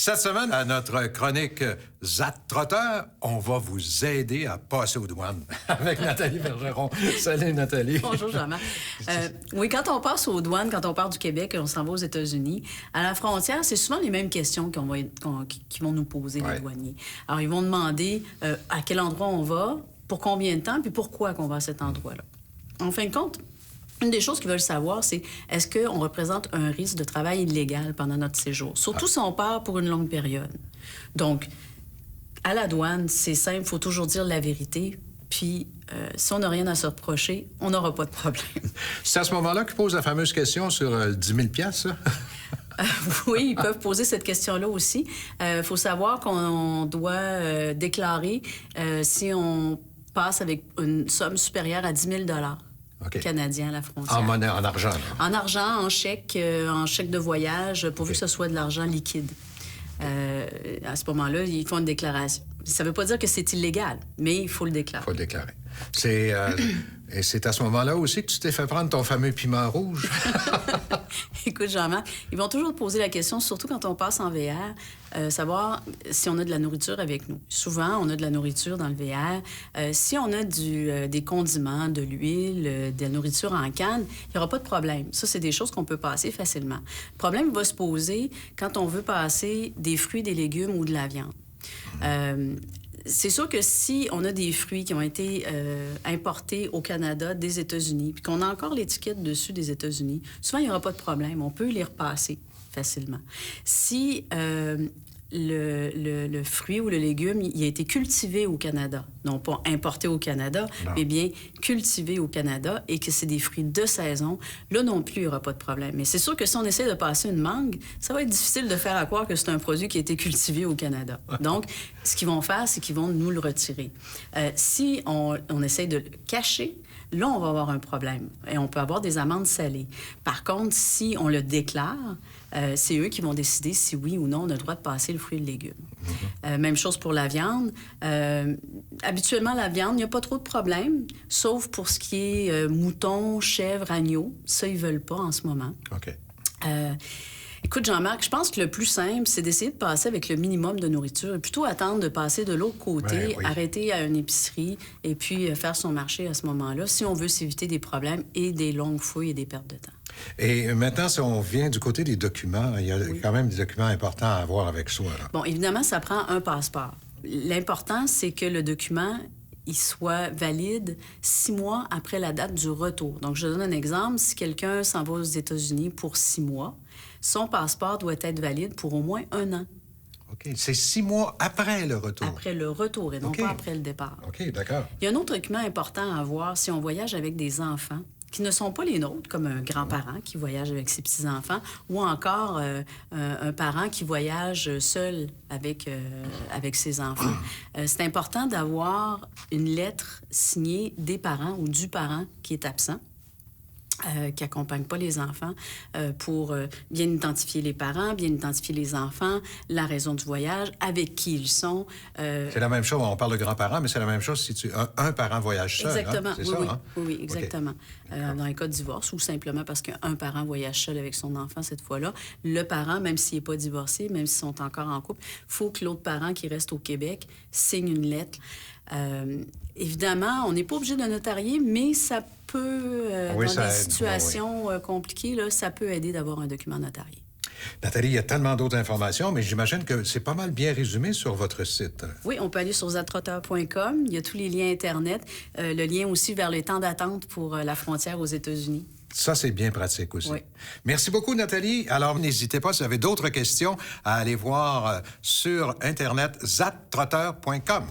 Cette semaine, à notre chronique Zat Trotteur, on va vous aider à passer aux douanes avec Nathalie Bergeron. Salut, Nathalie. Bonjour, Jean-Marc. Oui, quand on passe aux douanes, quand on part du Québec et on s'en va aux États-Unis, à la frontière, c'est souvent les mêmes questions qui vont nous poser les douaniers. Alors, ils vont demander à quel endroit on va, pour combien de temps, puis pourquoi qu'on va à cet endroit-là. En fin de compte, une des choses qu'ils veulent savoir, c'est est-ce qu'on représente un risque de travail illégal pendant notre séjour, surtout si on part pour une longue période. Donc, à la douane, c'est simple, il faut toujours dire la vérité. Puis, si on n'a rien à se reprocher, on n'aura pas de problème. C'est à ce moment-là qu'ils posent la fameuse question sur 10 000 ça? Oui, ils peuvent poser cette question-là aussi. Il faut savoir qu'on doit déclarer si on passe avec une somme supérieure à 10 000 canadiens à la frontière. En monnaie, en argent. Là. En argent, en chèque de voyage, pourvu que ce soit de l'argent liquide. À ce moment-là, ils font une déclaration. Ça ne veut pas dire que c'est illégal, mais il faut le déclarer. Il faut le déclarer. Et c'est à ce moment-là aussi que tu t'es fait prendre ton fameux piment rouge. Écoute, Jean-Marc, ils vont toujours te poser la question, surtout quand on passe en VR, savoir si on a de la nourriture avec nous. Souvent, on a de la nourriture dans le VR. Si on a des condiments, de l'huile, de la nourriture en canne, il n'y aura pas de problème. Ça, c'est des choses qu'on peut passer facilement. Le problème va se poser quand on veut passer des fruits, des légumes ou de la viande. C'est sûr que si on a des fruits qui ont été importés au Canada, des États-Unis, puis qu'on a encore l'étiquette dessus des États-Unis, souvent, il n'y aura pas de problème. On peut les repasser facilement. Si le fruit ou le légume, il a été cultivé au Canada, non pas importé au Canada, mais bien cultivé au Canada, et que c'est des fruits de saison, là non plus, il n'y aura pas de problème. Mais c'est sûr que si on essaie de passer une mangue, ça va être difficile de faire à croire que c'est un produit qui a été cultivé au Canada. Donc, ce qu'ils vont faire, c'est qu'ils vont nous le retirer. Si on essaie de le cacher, là, on va avoir un problème et on peut avoir des amendes salées. Par contre, si on le déclare, c'est eux qui vont décider si oui ou non on a le droit de passer le fruit et le légume. Même chose pour la viande. Habituellement, la viande, il n'y a pas trop de problème, sauf pour ce qui est mouton, chèvre, agneau. Ça, ils ne veulent pas en ce moment. OK. Écoute, Jean-Marc, je pense que le plus simple, c'est d'essayer de passer avec le minimum de nourriture et plutôt attendre de passer de l'autre côté, arrêter à une épicerie et puis faire son marché à ce moment-là, si on veut s'éviter des problèmes et des longues fouilles et des pertes de temps. Et maintenant, si on vient du côté des documents, il y a quand même des documents importants à avoir avec soi. Là. Bon, évidemment, ça prend un passeport. L'important, c'est que le document il soit valide 6 mois après la date du retour. Donc, je donne un exemple. Si quelqu'un s'en va aux États-Unis pour 6 mois, son passeport doit être valide pour au moins 1 an. OK. C'est 6 mois après le retour. Après le retour et non pas après le départ. OK, d'accord. Il y a un autre document important à avoir si on voyage avec des enfants qui ne sont pas les nôtres, comme un grand-parent qui voyage avec ses petits-enfants, ou encore un parent qui voyage seul avec ses enfants. C'est important d'avoir une lettre signée des parents ou du parent qui est absent. Qui n'accompagnent pas les enfants pour bien identifier les parents, bien identifier les enfants, la raison du voyage, avec qui ils sont. C'est la même chose, on parle de grands-parents, mais c'est la même chose si un parent voyage seul. Exactement, hein? C'est oui, ça, oui, hein? oui, exactement. Dans les cas de divorce ou simplement parce qu'un parent voyage seul avec son enfant cette fois-là, le parent, même s'il n'est pas divorcé, même s'ils sont encore en couple, il faut que l'autre parent qui reste au Québec signe une lettre. Évidemment, on n'est pas obligé de notarier, mais ça peut, dans des situations compliquées, là, ça peut aider d'avoir un document notarié. Nathalie, il y a tellement d'autres informations, mais j'imagine que c'est pas mal bien résumé sur votre site. Oui, on peut aller sur zattrotteur.com. Il y a tous les liens Internet. Le lien aussi vers les temps d'attente pour la frontière aux États-Unis. Ça, c'est bien pratique aussi. Oui. Merci beaucoup, Nathalie. Alors, n'hésitez pas, si vous avez d'autres questions, à aller voir sur Internet zattrotteur.com.